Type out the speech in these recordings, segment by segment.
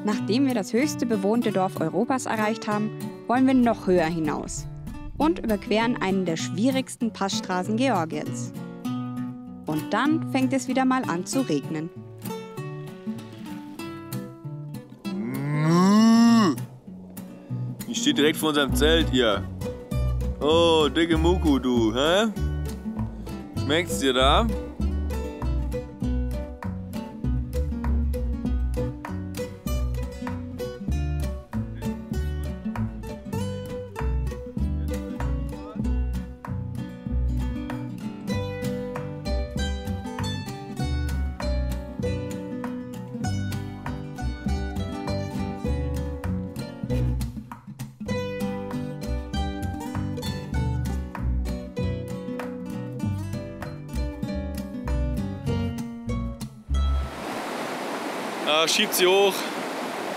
Nachdem wir das höchste bewohnte Dorf Europas erreicht haben, wollen wir noch höher hinaus und überqueren einen der schwierigsten Passstraßen Georgiens. Und dann fängt es wieder mal an zu regnen. Ich stehe direkt vor unserem Zelt hier. Oh, dicke Muku, du, hä? Schmeckt's dir da? Schiebt sie hoch,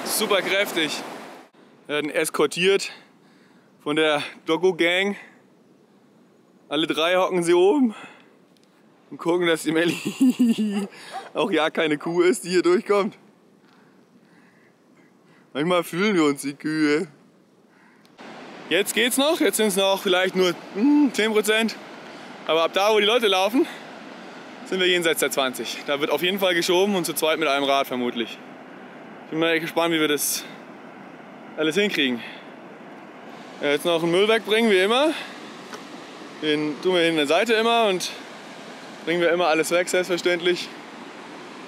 super kräftig. Wir werden eskortiert von der Dogo-Gang. Alle drei hocken sie oben und gucken, dass die Melli auch ja keine Kuh ist, die hier durchkommt. Manchmal fühlen wir uns die Kühe. Jetzt geht's noch, jetzt sind es noch vielleicht nur 10%. Aber ab da, wo die Leute laufen, sind wir jenseits der 20. Da wird auf jeden Fall geschoben und zu zweit mit einem Rad vermutlich. Ich bin mal echt gespannt, wie wir das alles hinkriegen. Ja, jetzt noch einen Müll wegbringen, wie immer. Den tun wir in der Seite immer und bringen wir immer alles weg, selbstverständlich.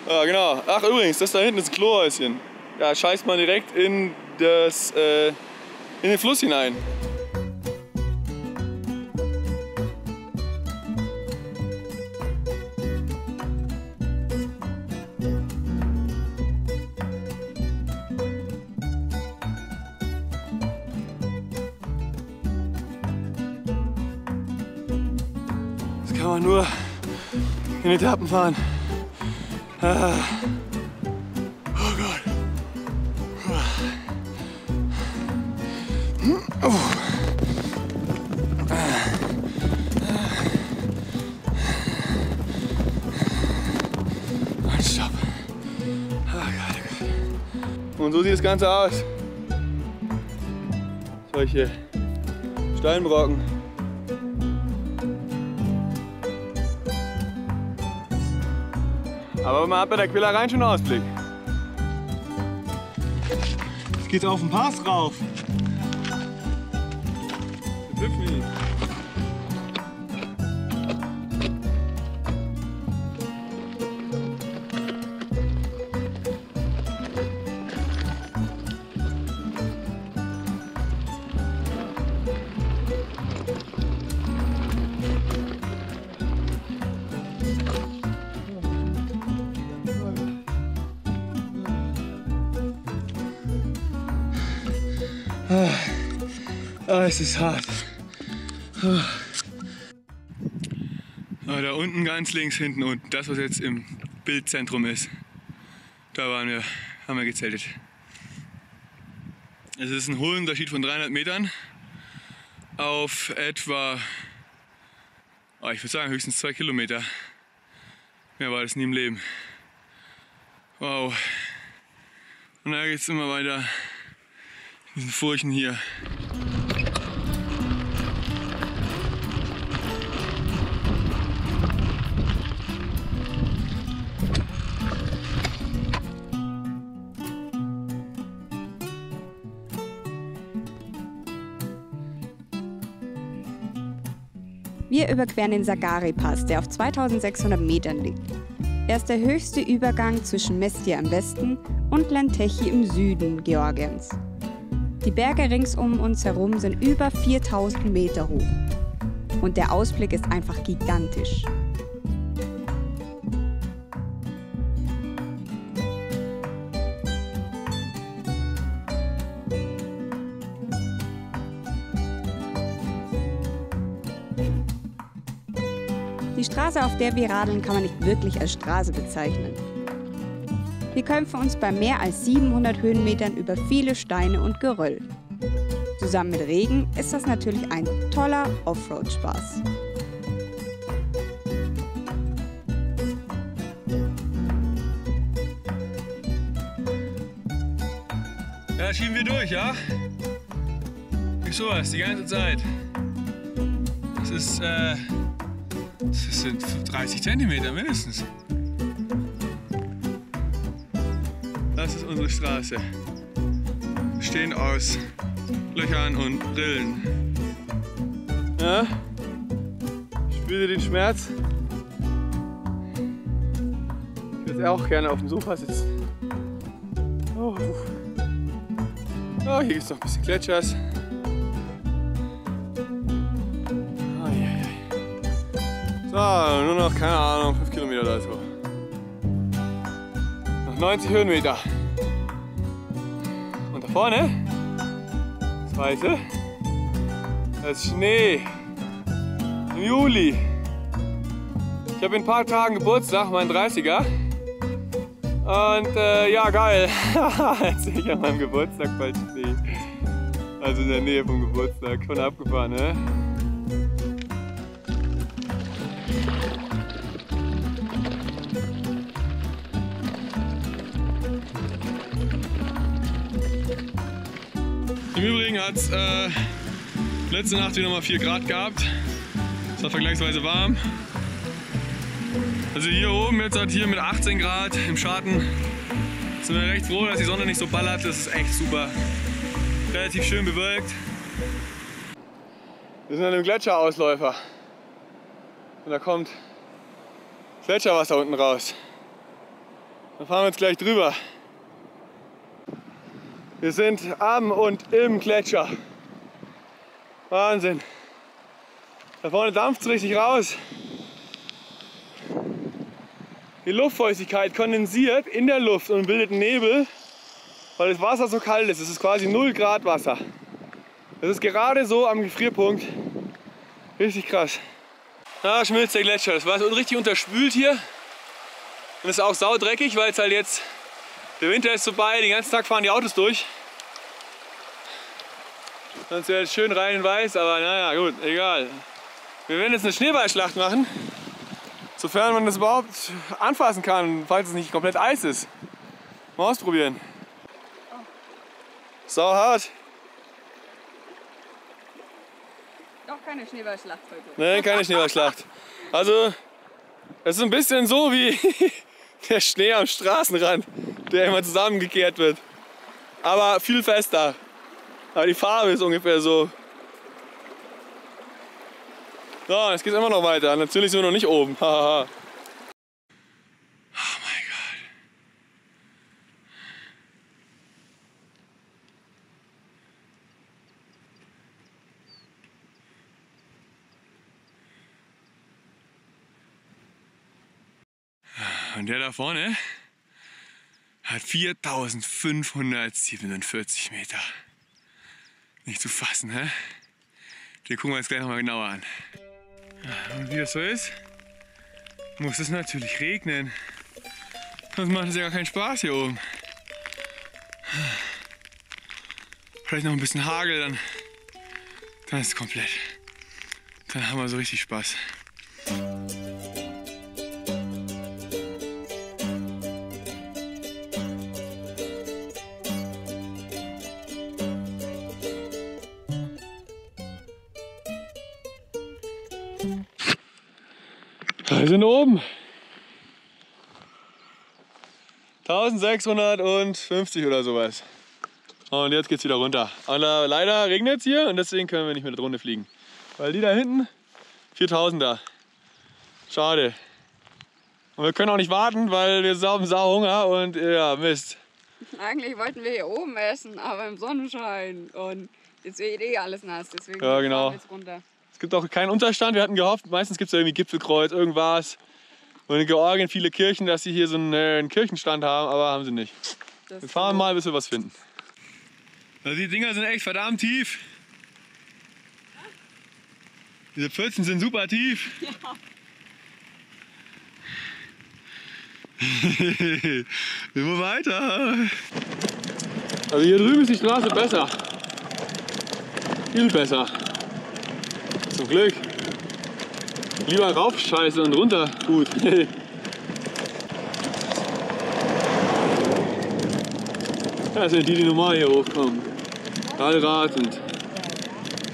Ja, genau. Ach übrigens, das da hinten ist ein Klohäuschen. Da scheißt man direkt in den Fluss hinein. Kann man nur in Etappen fahren. Ah. Oh Gott. Oh. Und stopp. Oh Gott. Und so sieht das Ganze aus. Solche Steinbrocken. Aber man hat bei der Quälereien schon Ausblick. Jetzt geht's auf den Pass rauf. Jetzt hüpfen wir. Oh, es ist hart. Oh. Oh, da unten ganz links hinten unten, das was jetzt im Bildzentrum ist, da haben wir gezeltet. Es ist ein Höhenunterschied von 300 Metern auf etwa, ich würde sagen höchstens 2 Kilometer. Mehr war das nie im Leben. Wow. Und da geht es immer weiter. Diesen Furchen hier. Wir überqueren den Zagar Pass, der auf 2600 Metern liegt. Er ist der höchste Übergang zwischen Mestia im Westen und Lantechi im Süden Georgiens. Die Berge rings um uns herum sind über 4000 Meter hoch. Und der Ausblick ist einfach gigantisch. Die Straße, auf der wir radeln, kann man nicht wirklich als Straße bezeichnen. Wir kämpfen uns bei mehr als 700 Höhenmetern über viele Steine und Geröll. Zusammen mit Regen ist das natürlich ein toller Offroad-Spaß. Da schieben wir durch, ja? Nicht sowas, die ganze Zeit. Das sind 30 cm mindestens. Das ist unsere Straße. Bestehend aus Löchern und Rillen. Ja? Spürt ihr den Schmerz? Ich würde auch gerne auf dem Sofa sitzen. Oh, hier gibt es noch ein bisschen Gletschers. So, nur noch, keine Ahnung, 5 Kilometer oder so. Noch 90 Höhenmeter. Und da vorne, das Weiße, das ist Schnee. Im Juli. Ich habe in ein paar Tagen Geburtstag, meinen 30er. Und ja, geil. Jetzt sehe ich an meinem Geburtstag bald Schnee. Also in der Nähe vom Geburtstag. Von abgefahren, ne? Im Übrigen hat es letzte Nacht wieder mal 4 Grad gehabt. Es war vergleichsweise warm. Also hier oben jetzt hat hier mit 18 Grad im Schatten. Sind wir recht froh, dass die Sonne nicht so ballert. Das ist echt super. Relativ schön bewölkt. Wir sind an einem Gletscherausläufer. Und da kommt Gletscherwasser unten raus. Da fahren wir jetzt gleich drüber. Wir sind am und im Gletscher. Wahnsinn. Da vorne dampft es richtig raus. Die Luftfeuchtigkeit kondensiert in der Luft und bildet Nebel, weil das Wasser so kalt ist. Es ist quasi 0 Grad Wasser. Das ist gerade so am Gefrierpunkt. Richtig krass. Da schmilzt der Gletscher. Das war so richtig unterspült hier. Und ist auch saudreckig, weil es halt jetzt, der Winter ist vorbei, den ganzen Tag fahren die Autos durch. Sonst wäre es schön rein in weiß, aber naja, gut, egal. Wir werden jetzt eine Schneeballschlacht machen, sofern man das überhaupt anfassen kann, falls es nicht komplett Eis ist. Mal ausprobieren. Sau hart. Doch keine Schneeballschlacht heute. Nee, keine Schneeballschlacht. Also, es ist ein bisschen so wie der Schnee am Straßenrand, der immer zusammengekehrt wird. Aber viel fester. Aber die Farbe ist ungefähr so. So, jetzt geht es immer noch weiter. Natürlich sind wir noch nicht oben. Hahaha. Oh mein Gott. Und der da vorne hat 4547 Meter. Nicht zu fassen, hä? Den gucken wir uns gleich noch mal genauer an. Und wie das so ist, muss es natürlich regnen. Sonst macht es ja gar keinen Spaß hier oben. Vielleicht noch ein bisschen Hagel, dann ist es komplett. Dann haben wir so richtig Spaß. Wir sind oben. 1650 oder sowas. Und jetzt geht's wieder runter. Aber leider regnet es hier und deswegen können wir nicht mit der Drohne fliegen. Weil die da hinten, 4000er. Schade. Und wir können auch nicht warten, weil wir haben sau Hunger und ja, Mist. Eigentlich wollten wir hier oben essen, aber im Sonnenschein. Und jetzt wird eh alles nass, deswegen ja, genau. fahren wir jetzt runter. Es gibt auch keinen Unterstand. Wir hatten gehofft, meistens gibt es ja irgendwie Gipfelkreuz, irgendwas. Und in Georgien viele Kirchen, dass sie hier so einen Kirchenstand haben, aber haben sie nicht. Jetzt fahren wir mal, bis wir was finden. Also die Dinger sind echt verdammt tief. Diese Pfützen sind super tief. Ja. Immer weiter. Also hier drüben ist die Straße besser. Viel besser. Zum Glück. Lieber rauf scheiße und runter gut. Das sind die, die normal hier hochkommen. Allrad und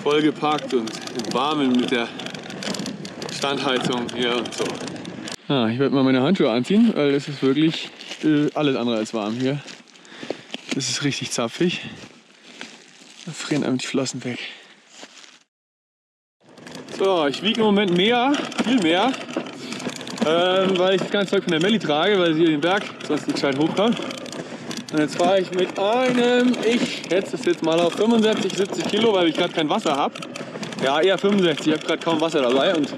vollgepackt und im Warmen mit der Standheizung hier und so. Ah, ich werde mal meine Handschuhe anziehen, weil es ist wirklich alles andere als warm hier. Das ist richtig zapfig. Da frieren einem die Flossen weg. So, ich wiege im Moment mehr, viel mehr, weil ich das ganze Zeug von der Melli trage, weil sie hier den Berg sonst nicht gescheit hochkommt. Und jetzt fahre ich mit einem, ich schätze es jetzt mal auf 65, 70 Kilo, weil ich gerade kein Wasser habe. Ja, eher 65, ich habe gerade kaum Wasser dabei und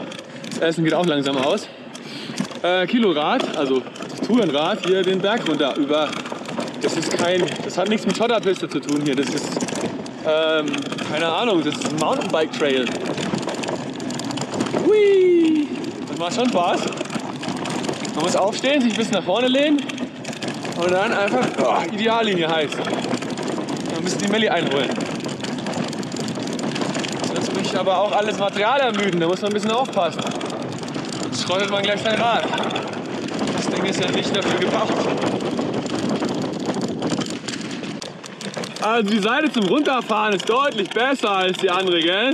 das Essen geht auch langsam aus. Kilorad, also das Tourenrad, hier den Berg runter über. Das hat nichts mit Schotterpiste zu tun hier, das ist, keine Ahnung, das ist ein Mountainbike-Trail. Hui, das macht schon Spaß. Man muss aufstehen, sich ein bisschen nach vorne lehnen und dann einfach, Ideallinie heißt. Dann müssen die Melli einholen. Das wird mich aber auch alles Material ermüden, da muss man ein bisschen aufpassen. Sonst schrottet man gleich sein Rad. Das Ding ist ja nicht dafür gebaut. Also die Seite zum Runterfahren ist deutlich besser als die andere, gell?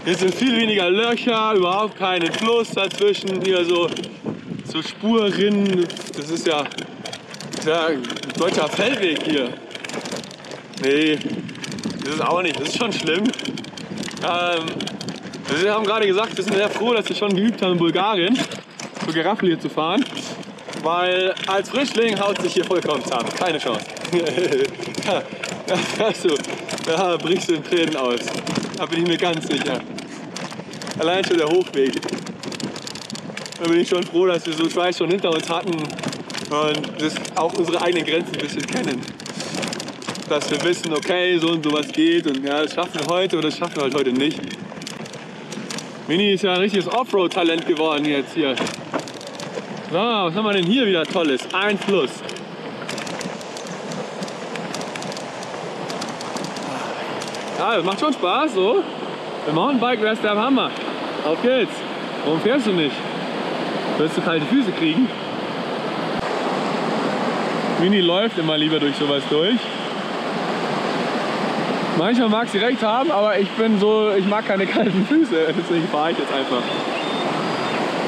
Hier sind viel weniger Löcher, überhaupt keinen Fluss dazwischen, hier so Spurrinnen. Das ist ja ein deutscher Feldweg hier. Nee, das ist auch nicht, das ist schon schlimm. Wir haben gerade gesagt, wir sind sehr froh, dass wir schon geübt haben in Bulgarien, so Geraffel hier zu fahren. Weil als Frischling haut sich hier vollkommen zusammen, keine Chance. Da brichst du in Tränen aus. Da bin ich mir ganz sicher. Allein schon der Hochweg. Da bin ich schon froh, dass wir so Schweiß schon hinter uns hatten und das auch unsere eigenen Grenzen ein bisschen kennen. Dass wir wissen, okay, so und sowas geht und ja, das schaffen wir heute oder das schaffen wir halt heute nicht. Mini ist ja ein richtiges Offroad-Talent geworden jetzt hier. So, was haben wir denn hier wieder Tolles? Ein Fluss. Ja, das macht schon Spaß, so. Beim Mountainbike wär's der Hammer. Auf geht's. Warum fährst du nicht? Willst du kalte Füße kriegen? Mini läuft immer lieber durch sowas durch. Manchmal mag sie recht haben, aber ich mag keine kalten Füße. Deswegen fahre ich jetzt einfach.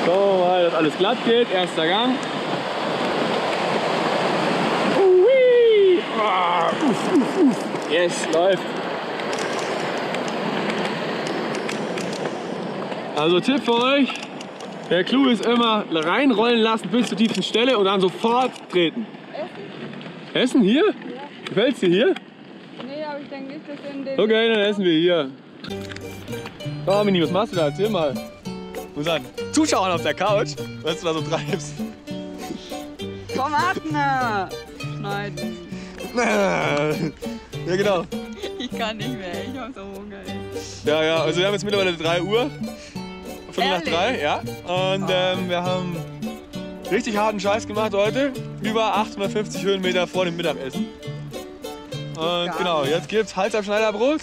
So, weil das alles glatt geht. Erster Gang. Yes, läuft. Also Tipp für euch, der Clou ist immer reinrollen lassen bis zur tiefsten Stelle und dann sofort treten. Essen? Essen hier? Ja. Gefällt's dir hier? Nee, aber ich denke nicht, dass in den... Okay, dann essen wir hier. So, Mini, was machst du da? Erzähl mal. Muss an Zuschauern auf der Couch, was du da so treibst. Tomaten schneiden. Ja, genau. Ich kann nicht mehr, ich hab so Hunger. Ja, also wir haben jetzt mittlerweile 3 Uhr. 5 nach 3, ja. Und wir haben richtig harten Scheiß gemacht heute. Über 850 Höhenmeter vor dem Mittagessen. Und genau, jetzt gibt's Halsabschneiderbrot.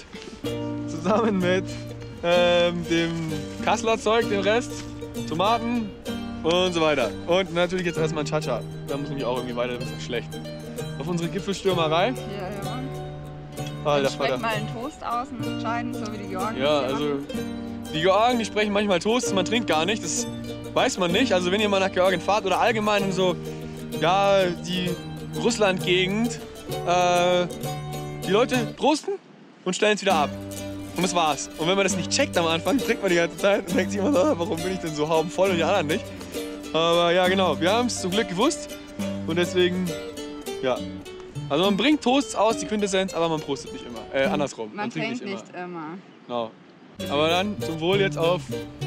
Zusammen mit dem Kasseler Zeug, dem Rest, Tomaten und so weiter. Und natürlich jetzt erstmal ein Cha-Cha. Da muss nämlich auch irgendwie weiter, das ist schlecht. Auf unsere Gipfelstürmerei. Ja. Ich spreche mal einen Toast aus und entscheiden, so wie die Georgen. Ja, also die Georgen, die sprechen manchmal Toast, man trinkt gar nicht, das weiß man nicht. Also wenn ihr mal nach Georgien fahrt oder allgemein in so, ja, die Russland-Gegend, die Leute prosten und stellen es wieder ab. Und das war's. Und wenn man das nicht checkt am Anfang, trinkt man die ganze Zeit und denkt sich immer so, warum bin ich denn so haubenvoll und die anderen nicht? Aber ja, genau, wir haben es zum Glück gewusst und deswegen, ja. Also man bringt Toasts aus, die Quintessenz, aber man prostet nicht immer. Andersrum. Man trinkt nicht immer. Genau. Aber dann zum Wohl jetzt auf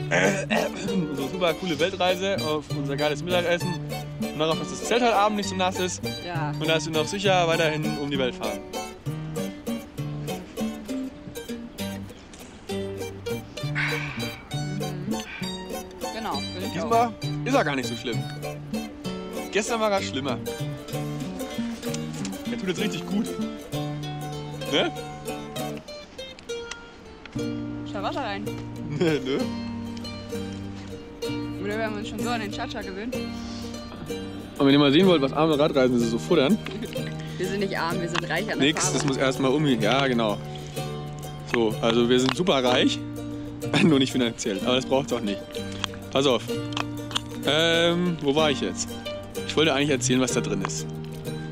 unsere super coole Weltreise, auf unser geiles Mittagessen und darauf, dass das Zelt heute Abend nicht so nass ist. Ja. Und dass wir noch sicher weiterhin um die Welt fahren. Genau. Diesmal ist er gar nicht so schlimm. Gestern war er schlimmer. Er tut jetzt richtig gut. Ne? Schau Wasser rein. Nö. Oder wir haben uns schon so an den Cha-Cha gewöhnt. Und wenn ihr mal sehen wollt, was arme Radreisende so futtern. Wir sind nicht arm, wir sind reich an Nix, Erfahrung. das muss erstmal umgehen. Ja, genau. So, also wir sind super reich, nur nicht finanziell, aber das braucht es auch nicht. Pass auf. Wo war ich jetzt? Ich wollte eigentlich erzählen, was da drin ist.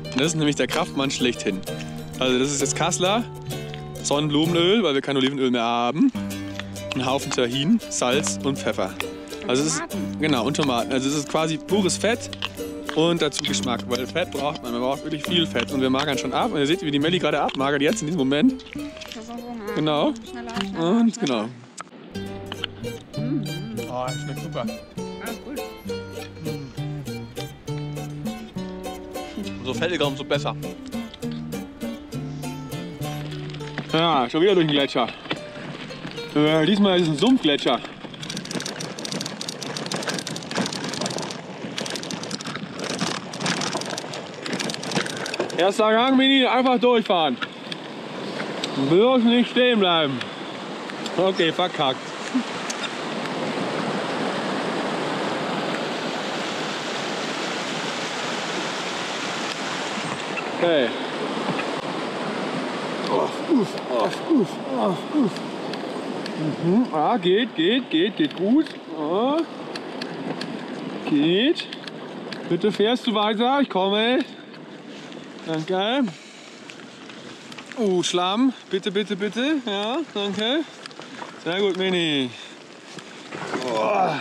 Und das ist nämlich der Kraftmann schlechthin. Also das ist jetzt Kassler, Sonnenblumenöl, weil wir kein Olivenöl mehr haben. Ein Haufen Tahin, Salz und Pfeffer. Also es ist, genau, und Tomaten. Also es ist quasi pures Fett und dazu Geschmack, weil Fett braucht man. Man braucht wirklich viel Fett und wir magern schon ab. Und ihr seht, wie die Melli gerade abmagert jetzt in diesem Moment. Genau. Und genau. Oh, das schmeckt super. Umso fettiger, umso besser. Ja, schon wieder durch den Gletscher. Diesmal ist es ein Sumpfgletscher. Erster Gang, Mini, einfach durchfahren. Bloß nicht stehen bleiben. Okay, verkackt. Okay. Ah, geht gut. Ah. Geht. Bitte fährst du weiter, ich komme. Danke. Schlamm. Bitte. Ja, danke. Sehr gut, Mini. Oh.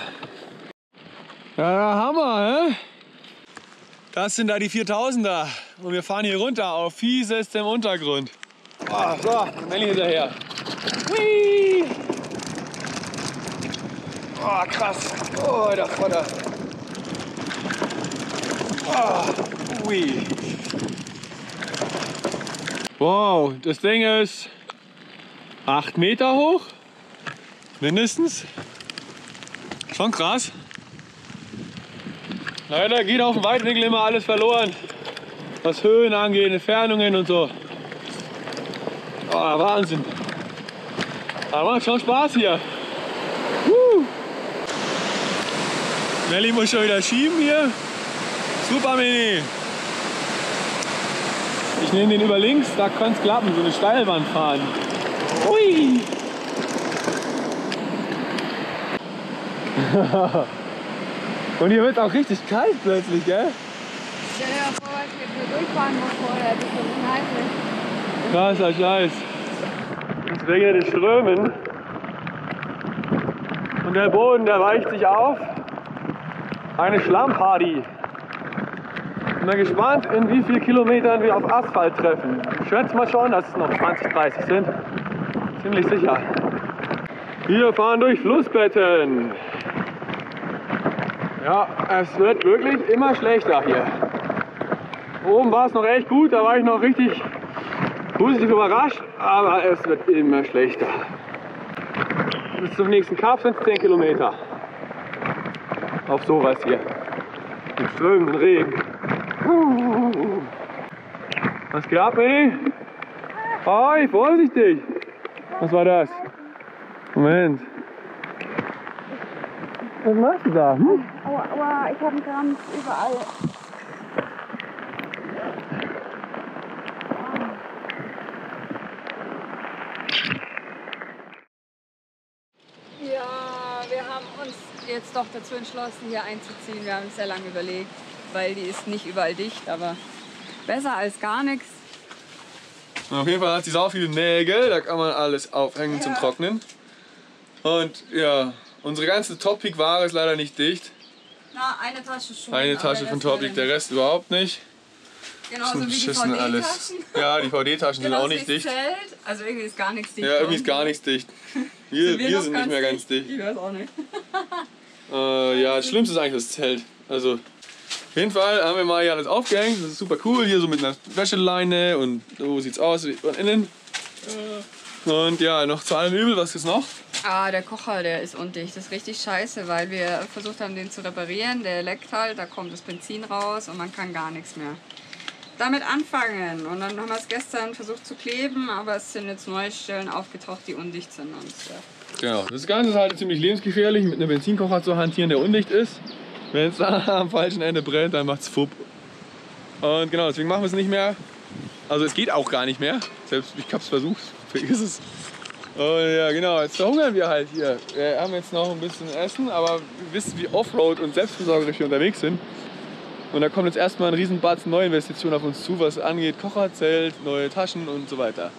Ja, Hammer, hä? Das sind da die 4000er. Und wir fahren hier runter auf fiesestem Untergrund. Oh, so, Melli hinterher. Hui. Oh, krass. Oh, der Vater. Oh, hui. Wow, das Ding ist 8 Meter hoch. Mindestens. Schon krass. Leider geht auf dem Weitwinkel immer alles verloren. Was Höhen angeht, Entfernungen und so. Oh, Wahnsinn. Aber macht schon Spaß hier. Melli muss schon wieder schieben hier. Super, Mini. Ich nehme den über links, da kann es klappen, so eine Steilwand fahren. Ui. Und hier wird es auch richtig kalt plötzlich, gell? Stell dir vor, was wir hier durchfahren muss vorher, das ist so heiß. Krasser Scheiß. Es regnet in Strömen. Und der Boden, der weicht sich auf. Eine Schlammparty. Ich bin mal gespannt, in wie vielen Kilometern wir auf Asphalt treffen. Ich schätze mal schon, dass es noch 20, 30 sind. Ziemlich sicher. Wir fahren durch Flussbetten. Ja, es wird wirklich immer schlechter hier. Oben war es noch echt gut, da war ich noch richtig positiv überrascht, aber es wird immer schlechter. Bis zum nächsten Kap sind es 10 Kilometer. Auf sowas hier. Mit strömenden Regen. Was geht ab, Melli? Hi, vorsichtig! Was war das? Moment. Was machst du da? Aua, ich habe einen Krampf überall. Ja, wir haben uns jetzt doch dazu entschlossen, hier einzuziehen. Wir haben es sehr lange überlegt, weil die ist nicht überall dicht, aber besser als gar nichts. Auf jeden Fall hat sie sau viele Nägel, da kann man alles aufhängen zum Trocknen. Und ja, unsere ganze Top-Peak-Ware ist leider nicht dicht. Na, eine Tasche schon. Eine Tasche von Top-Peak, der Rest überhaupt nicht. Genauso wie die VD-Taschen. Ja, die VD-Taschen sind auch nicht dicht. Zelt. Also irgendwie ist gar nichts dicht. Ja, irgendwie ist gar nichts dicht. Wir sind nicht mehr ganz dicht. Ich weiß auch nicht. Ja, das Schlimmste ist eigentlich das Zelt. Also, auf jeden Fall haben wir mal hier alles aufgehängt. Das ist super cool. Hier so mit einer Wäscheleine und so sieht's aus von innen. Und ja, noch zu allem Übel, was ist noch? Ah, der Kocher, der ist undicht. Das ist richtig scheiße, weil wir versucht haben, den zu reparieren. Der leckt halt, da kommt das Benzin raus und man kann gar nichts mehr damit anfangen. Und dann haben wir es gestern versucht zu kleben, aber es sind jetzt neue Stellen aufgetaucht, die undicht sind. Und Genau, das Ganze ist halt ziemlich lebensgefährlich, mit einem Benzinkocher zu hantieren, der undicht ist. Wenn es am falschen Ende brennt, dann macht's fupp. Und genau, deswegen machen wir es nicht mehr. Also es geht auch gar nicht mehr. Selbst ich hab's versucht, vergiss es. Und ja genau, jetzt verhungern wir halt hier. Wir haben jetzt noch ein bisschen Essen, aber wir wissen, wie Offroad und selbstversorgerisch wir unterwegs sind. Und da kommt jetzt erstmal ein riesen Batzen Neuinvestitionen auf uns zu, was angeht Kocherzelt, neue Taschen und so weiter.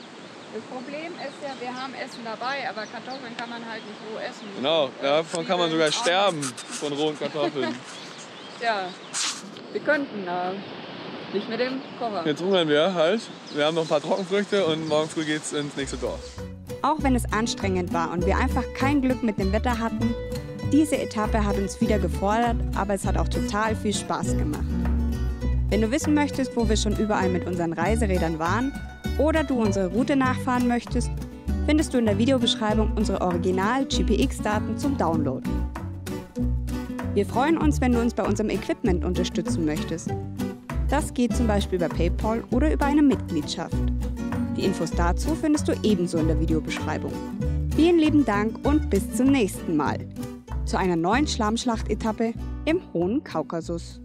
Das Problem ist ja, wir haben Essen dabei, aber Kartoffeln kann man halt nicht roh essen. Genau, davon kann man sogar sterben, von rohen Kartoffeln. Ja, wir könnten nicht mit dem Kocher. Jetzt hungern wir halt. Wir haben noch ein paar Trockenfrüchte und morgen früh geht's ins nächste Dorf. Auch wenn es anstrengend war und wir einfach kein Glück mit dem Wetter hatten, diese Etappe hat uns wieder gefordert, aber es hat auch total viel Spaß gemacht. Wenn du wissen möchtest, wo wir schon überall mit unseren Reiserädern waren oder du unsere Route nachfahren möchtest, findest du in der Videobeschreibung unsere Original-GPX-Daten zum Download. Wir freuen uns, wenn du uns bei unserem Equipment unterstützen möchtest. Das geht zum Beispiel über PayPal oder über eine Mitgliedschaft. Die Infos dazu findest du ebenso in der Videobeschreibung. Vielen lieben Dank und bis zum nächsten Mal zu einer neuen Schlammschlacht-Etappe im Hohen Kaukasus.